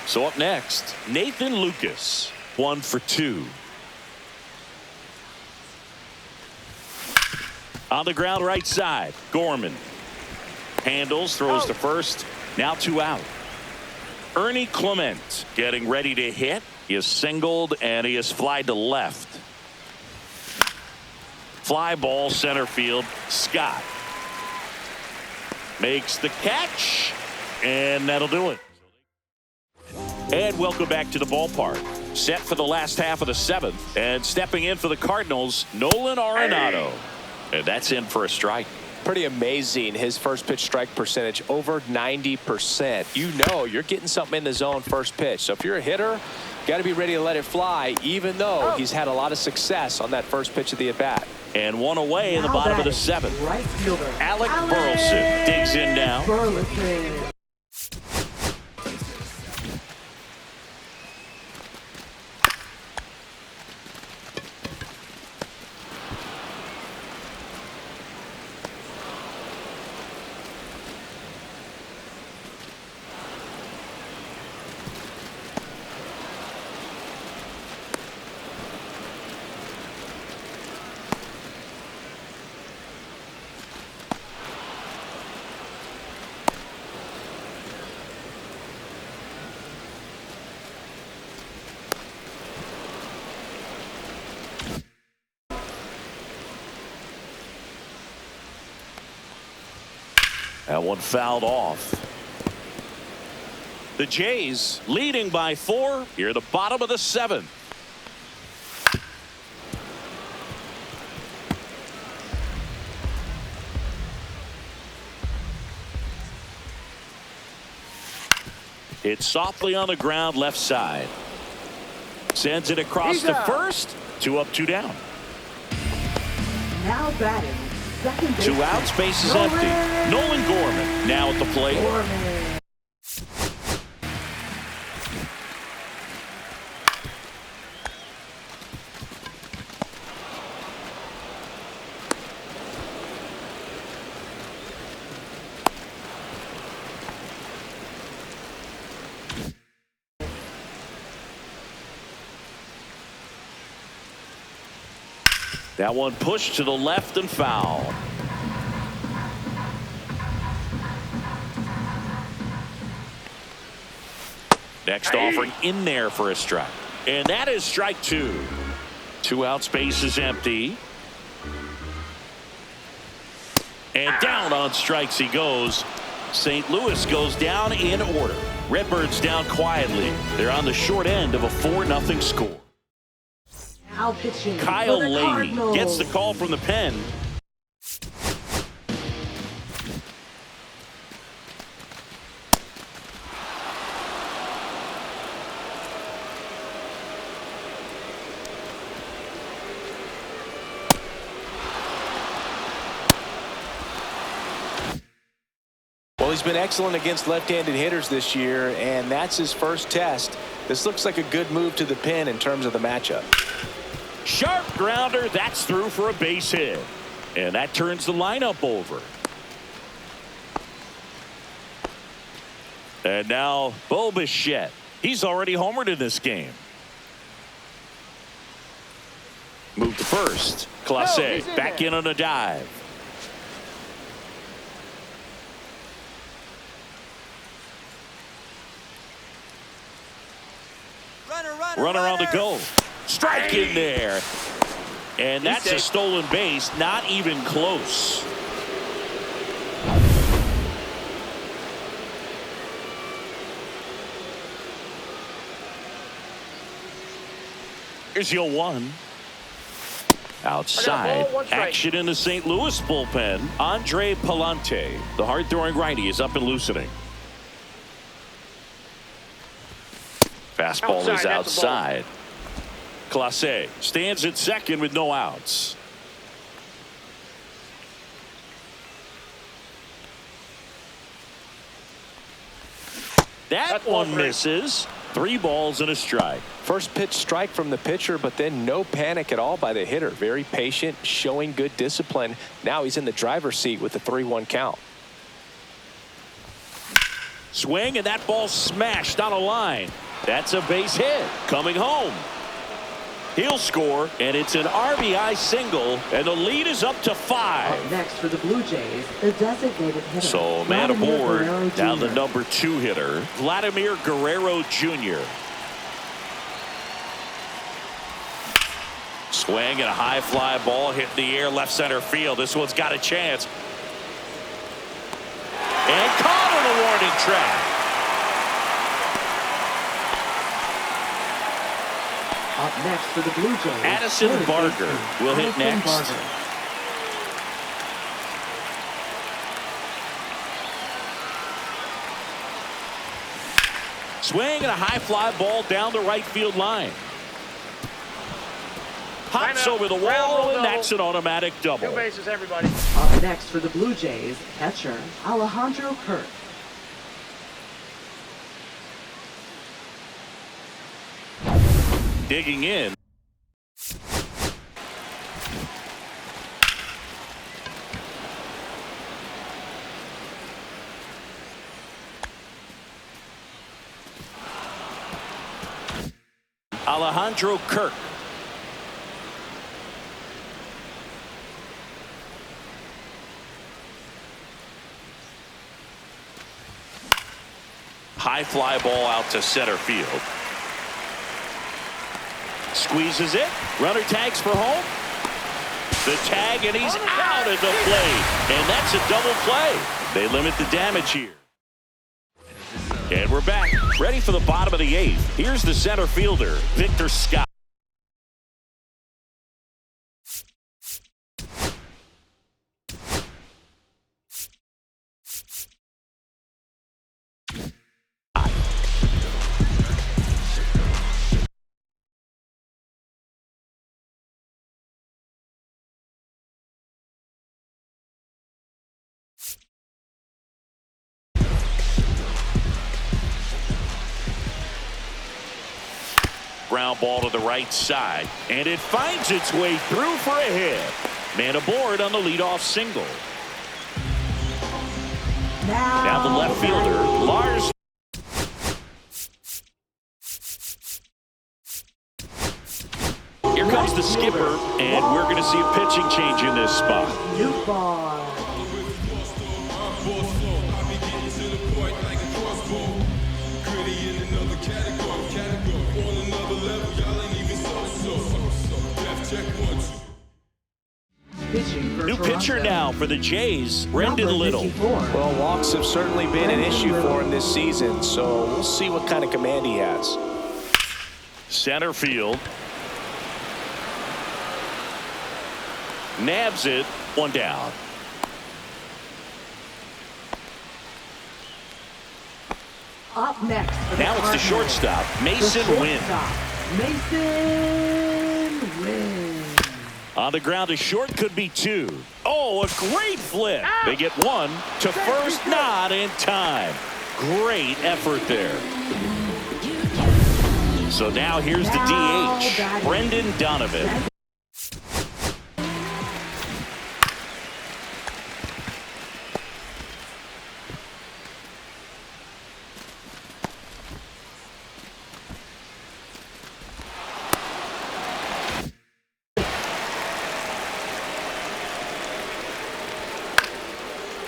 So up next, Nathan Lucas, 1 for 2. On the ground right side, Gorman handles, throws to first. Now 2 out. Ernie Clement getting ready to hit. He is singled and he is flied to left. Fly ball center field. Scott makes the catch, and that'll do it. And welcome back to the ballpark. Set for the last half of the 7th, and stepping in for the Cardinals, Nolan Arenado. And that's in for a strike. Pretty amazing. His first pitch strike percentage over 90%. You know you're getting something in the zone first pitch. So if you're a hitter, got to be ready to let it fly, even though he's had a lot of success on that first pitch of the at-bat. And 1 away in the bottom of the 7th. Right fielder Alec Burleson digs in now. Burleson. That one fouled off. The Jays leading by 4 here at the bottom of the 7th. It's softly on the ground left side. Sends it across to first. 2 up, 2 down. Now batting. 2 outs, base is empty. Nolan Gorman now at the plate. That one pushed to the left and foul. Next offering in there for a strike. And that is strike 2. 2 outs, base is empty. And down on strikes he goes. St. Louis goes down in order. Redbirds down quietly. They're on the short end of a 4-0 score. Now pitching Kyle for the Leahy Cardinals. gets the call from the pen. Well, he's been excellent against left-handed hitters this year, and that's his first test. This looks like a good move to the pen in terms of the matchup. Sharp grounder, that's through for a base hit. And that turns the lineup over. And now Bo Bichette. He's already homered in this game. Move to first. Clase back in on a dive. Runner on the go. Strike in there. And that's a stolen base. Not even close. Here's your 1. Outside. Action in the St. Louis bullpen. Andre Palante. The hard-throwing righty is up and loosening. Fastball is outside. Clase stands at second with no outs. That one misses. 3 balls and a strike. First pitch strike from the pitcher, but then no panic at all by the hitter. Very patient, showing good discipline. Now he's in the driver's seat with the 3-1 count. Swing, and that ball smashed on a line. That's a base hit. Coming home. He'll score, and it's an RBI single, and the lead is up to 5. Up next for the Blue Jays, the designated hitter. So man aboard, down the number 2 hitter, Vladimir Guerrero Jr. Swing and a high fly ball hit in the air, left center field. This one's got a chance. And caught on the warning track. Up next for the Blue Jays, Addison Barger will hit next. Barger. Swing and a high fly ball down the right field line. Hops over the wall, and that's an automatic double. 2 bases, everybody. Up next for the Blue Jays, catcher Alejandro Kirk. Digging in. Alejandro Kirk. High fly ball out to center field. Squeezes it. Runner tags for home. The tag, and he's out at the plate. And that's a double play. They limit the damage here. And we're back. Ready for the bottom of the 8th. Here's the center fielder, Victor Scott. Ground ball to the right side, and it finds its way through for a hit. Man aboard on the leadoff single. Now the left fielder, Lars. Here comes the skipper, and we're going to see a pitching change in this spot. New ball. New pitcher now for the Jays, Brendan Little. Well, walks have certainly been an issue for him this season, so we'll see what kind of command he has. Center field. Nabs it. 1 down. Up next for the Now it's the shortstop, Mason Wynn. Mason Wynn. On the ground to short, could be 2. Oh, a great flip. They get 1 to first, not in time. Great effort there. So now here's the DH, Brendan Donovan.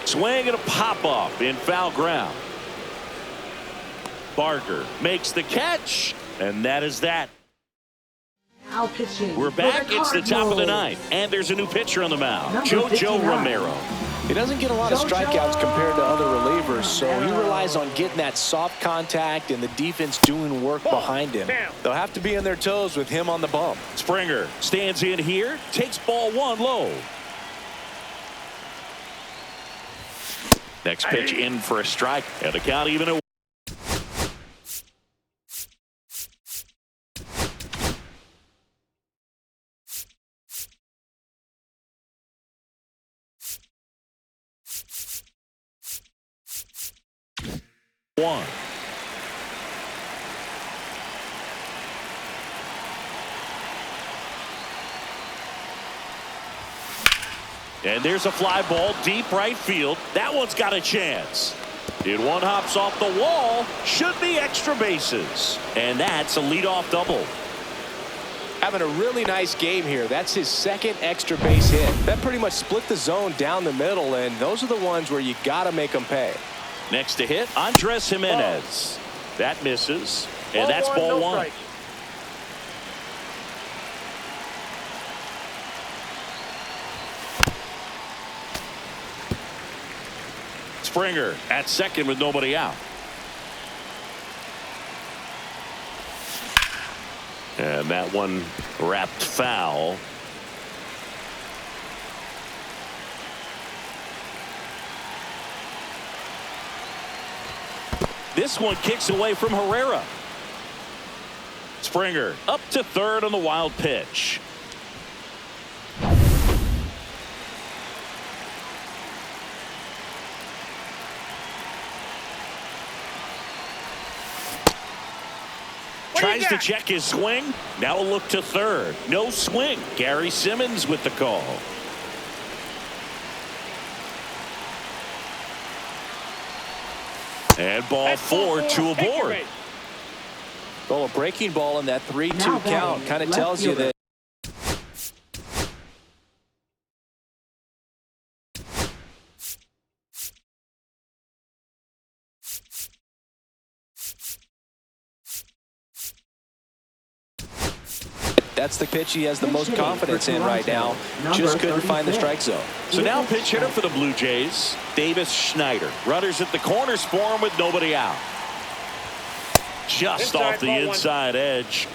Swing and a pop-up in foul ground. Barger makes the catch, and that is that. Now pitching. We're back. It's the top of the 9th, and there's a new pitcher on the mound, JoJo Romero. He doesn't get a lot of strikeouts compared to other relievers, so he relies on getting that soft contact and the defense doing work behind him. They'll have to be on their toes with him on the bump. Springer stands in here, takes ball 1 low. Next pitch in for a strike, and the count even at 1. And there's a fly ball deep right field. That one's got a chance. It one hops off the wall. Should be extra bases. And that's a leadoff double. Having a really nice game here. That's his second extra base hit. That pretty much split the zone down the middle, and those are the ones where you got to make them pay. Next to hit, Andres Jimenez. That misses, and that's ball one. Springer at second with nobody out. And that one wrapped foul. This one kicks away from Herrera. Springer up to third on the wild pitch. Tries to check his swing. Now a look to third. No swing. Gary Simmons with the call. And ball four to aboard. Well, a breaking ball in that 3-2 count kind of tells you that. That's the pitch he has the most confidence in right now. Just couldn't find the strike zone. So now pitch hitter for the Blue Jays, Davis Schneider. Runners at the corners for him with nobody out. Just off the inside edge.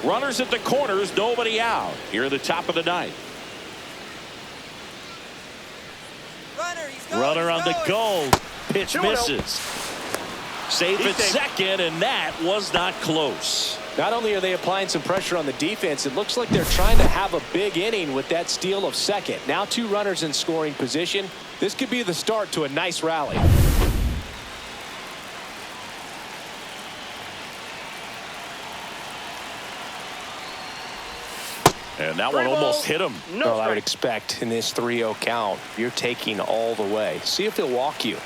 Runners at the corners, nobody out. Here at the top of the ninth. Runner on the go. Pitch misses. Safe at second, and that was not close. Not only are they applying some pressure on the defense, it looks like they're trying to have a big inning with that steal of second. Now 2 runners in scoring position. This could be the start to a nice rally. And that one almost hit him. Well, I would expect in this 3-0 count, you're taking all the way. See if they'll walk you.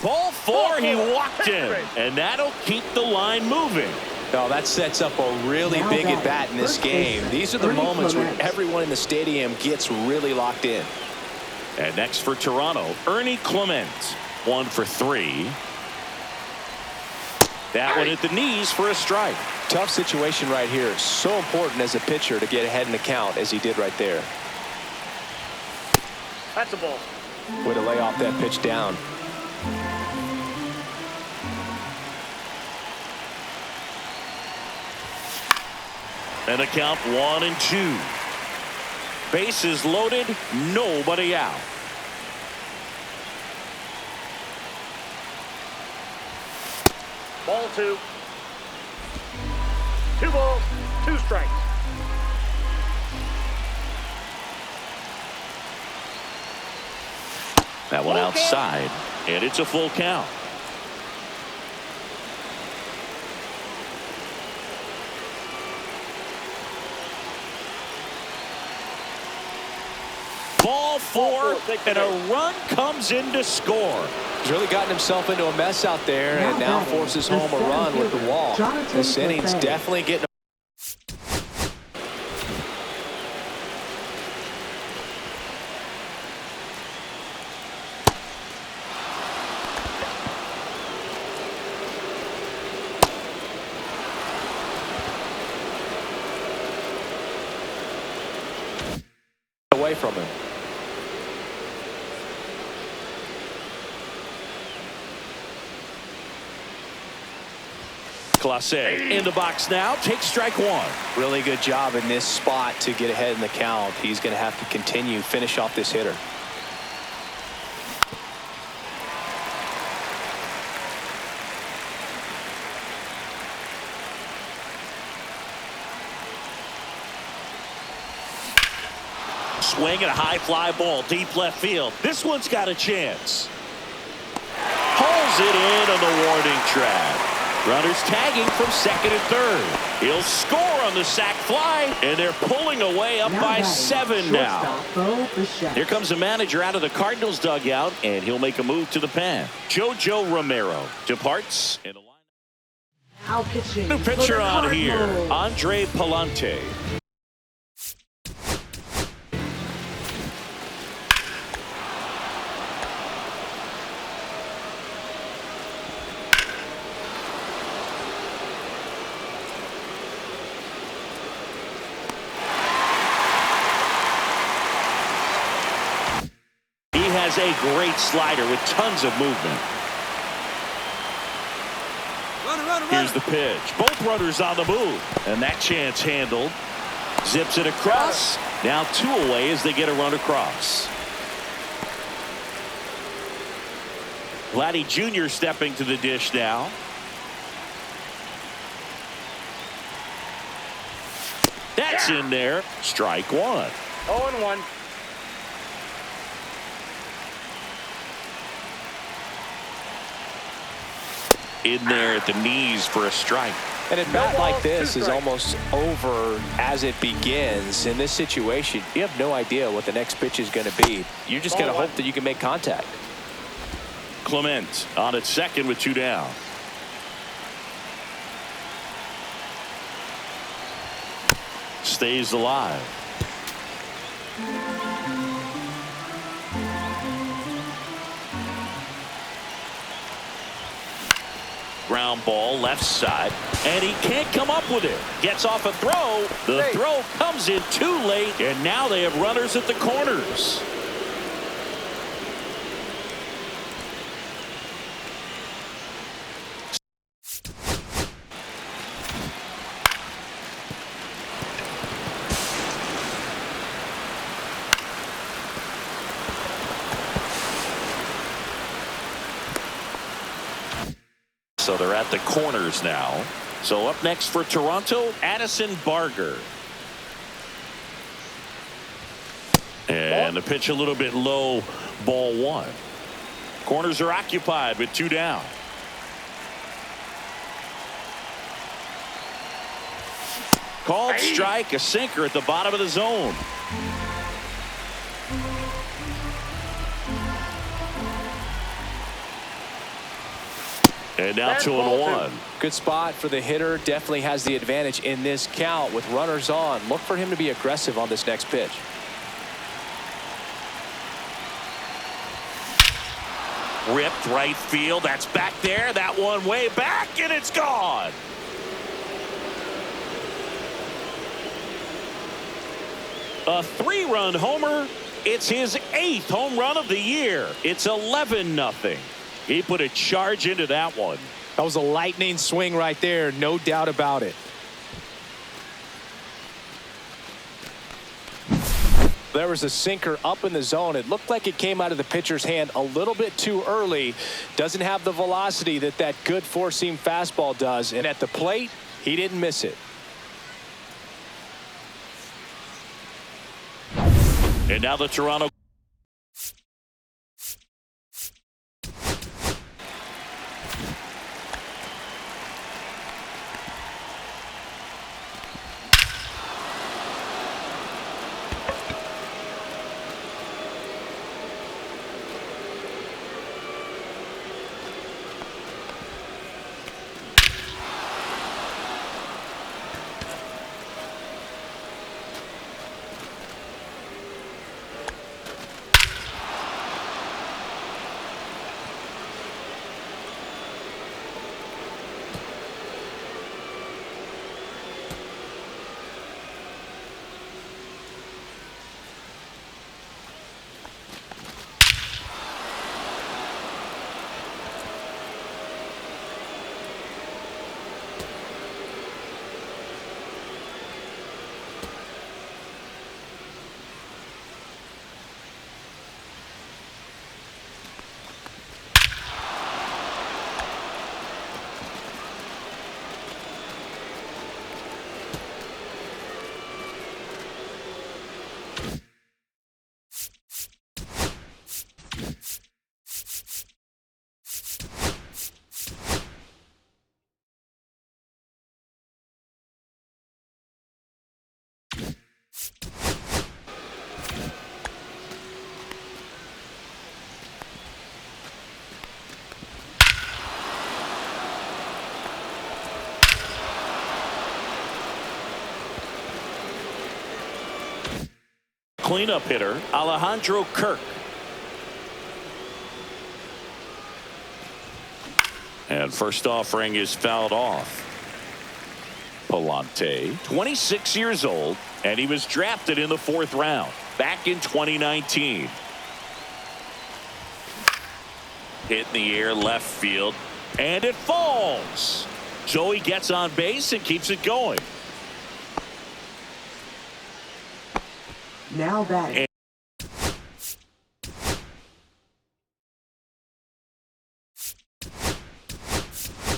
Ball four, he walked in, and that'll keep the line moving. No, that sets up a really big at bat in this game. These are the moments when everyone in the stadium gets really locked in. And next for Toronto, Ernie Clement, 1 for 3. That one at the knees for a strike. Tough situation right here. So important as a pitcher to get ahead in the count as he did right there. That's a ball. Way to lay off that pitch down. And a count 1-2. Bases loaded, nobody out. Ball 2. 2 balls, 2 strikes. That one outside, and it's a full count. Ball 4, and a run comes in to score. He's really gotten himself into a mess out there and now forces home a run with the wall. This inning's definitely getting away from him. Clase in the box now, takes strike 1. Really good job in this spot to get ahead in the count. He's going to have to continue, finish off this hitter. Swing and a high fly ball deep left field. This one's got a chance. Hauls it in on the warning track. Runners tagging from second and third. He'll score on on the sac fly, and they're pulling away up by 7 now. Here comes the manager out of the Cardinals dugout, and he'll make a move to the pen. JoJo Romero departs. Now pitching. New pitcher on here, Andre Palante. Has a great slider with tons of movement. Here's the pitch. Both runners on the move. And that chance handled. Zips it across. Now 2 away as they get a run across. Vladdy Jr. stepping to the dish now. That's in there. Strike 1. 0-1. In there at the knees for a strike. And a bat like this is almost over as it begins. In this situation, you have no idea what the next pitch is going to be. You're just going to hope that you can make contact. Clement on at second with 2 down. Stays alive. Ground ball left side, and he can't come up with it. Gets off a throw. The throw comes in too late, and now they have runners at the corners. So they're at the corners now. So up next for Toronto, Addison Barger. And the pitch a little bit low, ball 1. Corners are occupied with 2 down. Called strike, a sinker at the bottom of the zone. And now 2-1. Good spot for the hitter. Definitely has the advantage in this count with runners on. Look for him to be aggressive on this next pitch. Ripped right field. That's back there. That one way back, and it's gone. A 3-run homer. It's his 8th home run of the year. It's 11-0. He put a charge into that one. That was a lightning swing right there. No doubt about it. There was a sinker up in the zone. It looked like it came out of the pitcher's hand a little bit too early. Doesn't have the velocity that good four-seam fastball does. And at the plate, he didn't miss it. And now the Toronto. cleanup hitter, Alejandro Kirk. And first offering is fouled off. Palante, 26 years old, and he was drafted in the 4th round back in 2019. Hit in the air left field, and it falls. So he gets on base and keeps it going. Now batting.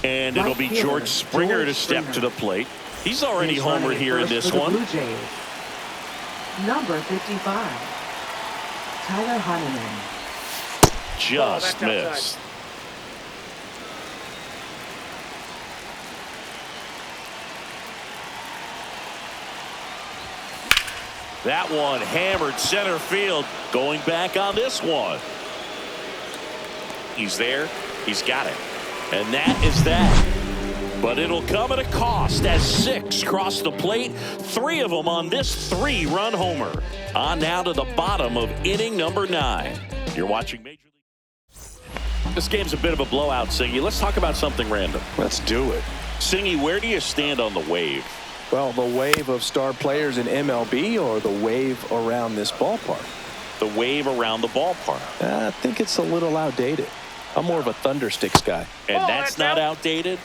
And it'll be George Springer to step to the plate. He's already homered here in this one. Blue Jays. Number 55, Tyler Heineman. Just missed. That one hammered center field. Going back on this one. He's there. He's got it. And that is that. But it'll come at a cost as 6 cross the plate. 3 of them on this 3-run homer. On now to the bottom of inning number 9. You're watching Major League. This game's a bit of a blowout, Singy. Let's talk about something random. Let's do it. Singy, where do you stand on the wave? Well, the wave of star players in MLB or the wave around this ballpark? The wave around the ballpark. I think it's a little outdated. I'm more of a Thundersticks guy. And that's not outdated?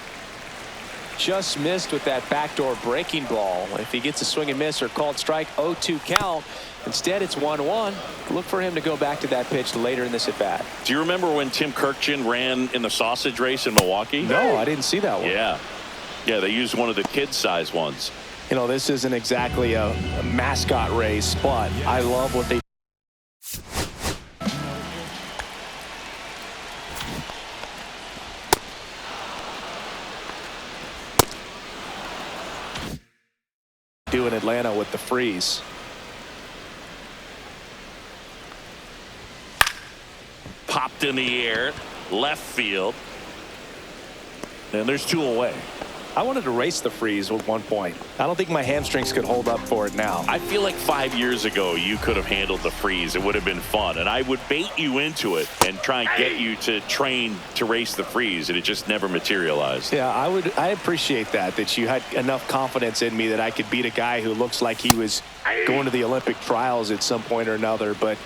Just missed with that backdoor breaking ball. If he gets a swing and miss or called strike, 0-2 count. Instead, it's 1-1. Look for him to go back to that pitch later in this at bat. Do you remember when Tim Kirkjian ran in the sausage race in Milwaukee? No, I didn't see that one. Yeah. Yeah, they used one of the kid-size ones. You know, this isn't exactly a mascot race, but I love what they do in Atlanta with the freeze. Popped in the air, left field. And there's 2 away. I wanted to race the freeze at one point. I don't think my hamstrings could hold up for it now. I feel like 5 years ago you could have handled the freeze. It would have been fun. And I would bait you into it and try and get you to train to race the freeze. And it just never materialized. Yeah, I appreciate that you had enough confidence in me that I could beat a guy who looks like he was going to the Olympic trials at some point or another. But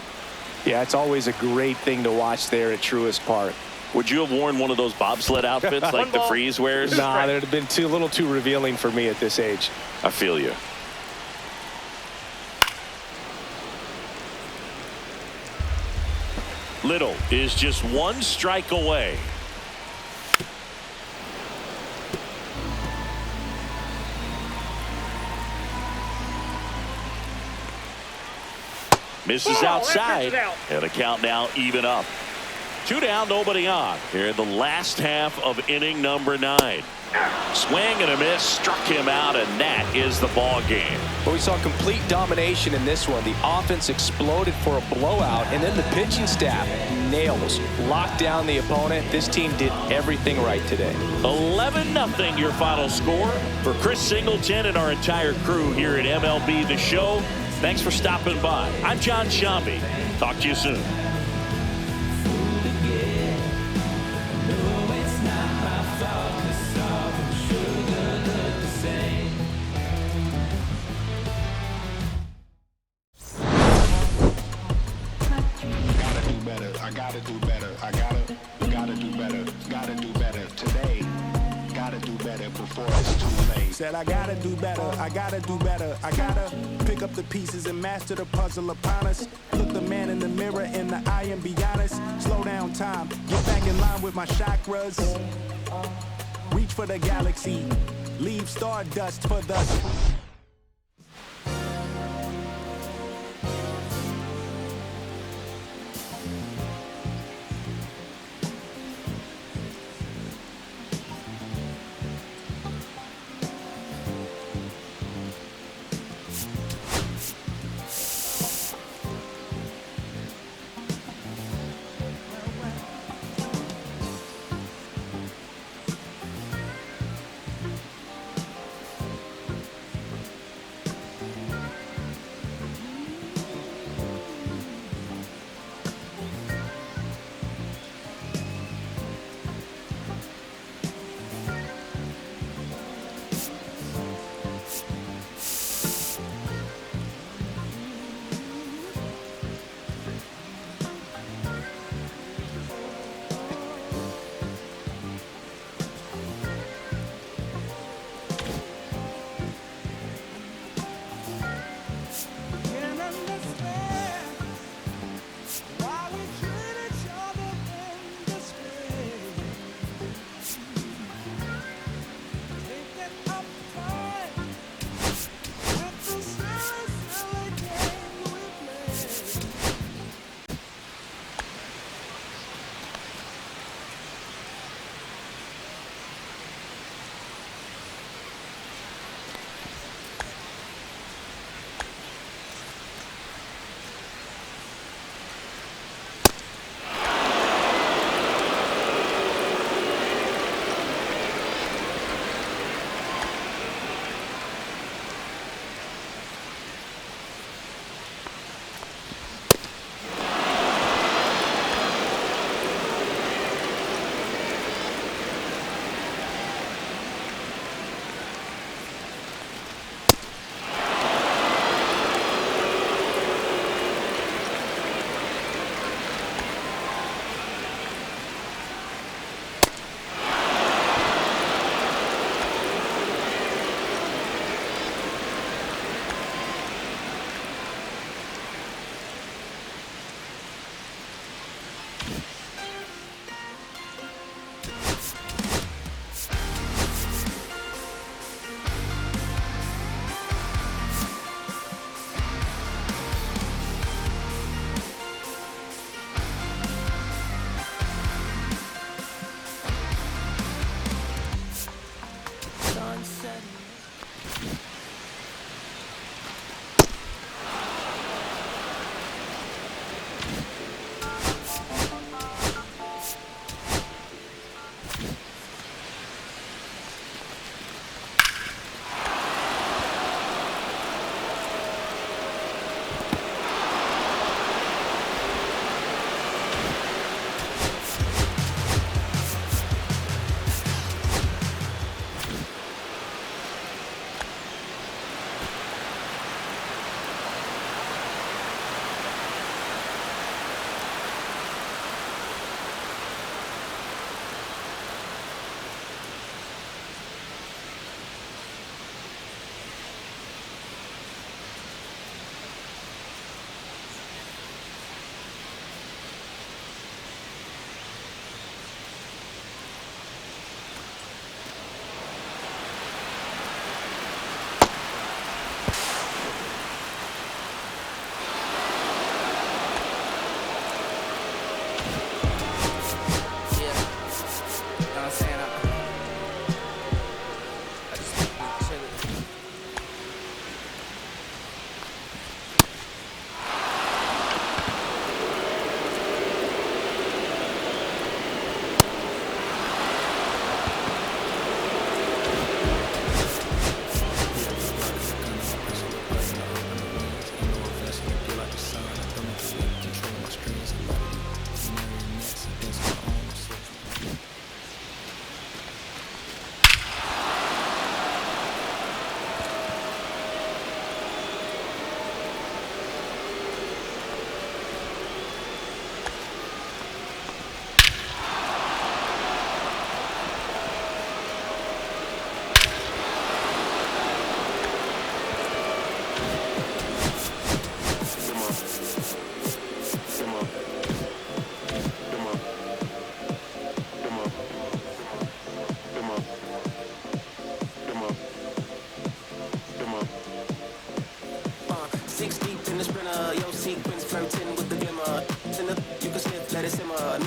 yeah, it's always a great thing to watch there at Truist Park. Would you have worn one of those bobsled outfits like the freeze wears? Nah, that would have been a little too revealing for me at this age. I feel you. Little is just 1 strike away. Misses outside. And the count now even up. 2 down, nobody on. Here in the last half of inning number 9. Swing and a miss, struck him out, and that is the ball game. Well, we saw complete domination in this one. The offense exploded for a blowout, and then the pitching staff nails, locked down the opponent. This team did everything right today. 11-0 your final score. For Chris Singleton and our entire crew here at MLB The Show, thanks for stopping by. I'm John Shambi. Talk to you soon. I gotta do better. I gotta do better. Gotta do better today. Gotta do better before it's too late. Said I gotta do better. I gotta do better. I gotta pick up the pieces and master the puzzle upon us. Look the man in the mirror in the eye and be honest. Slow down time. Get back in line with my chakras. Reach for the galaxy. Leave stardust for the...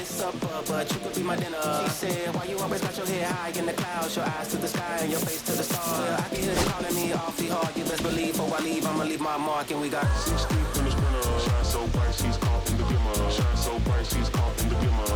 supper, but you could be my dinner. She said, why you always got your head high in the clouds, your eyes to the sky and your face to the stars? Yeah, I can hear them calling me awfully hard. You best believe before I leave, I'ma leave my mark, and we got 6 deep in the sprinter. Shine so bright, she's caught in the glimmer. Shine so bright, she's caught in the glimmer.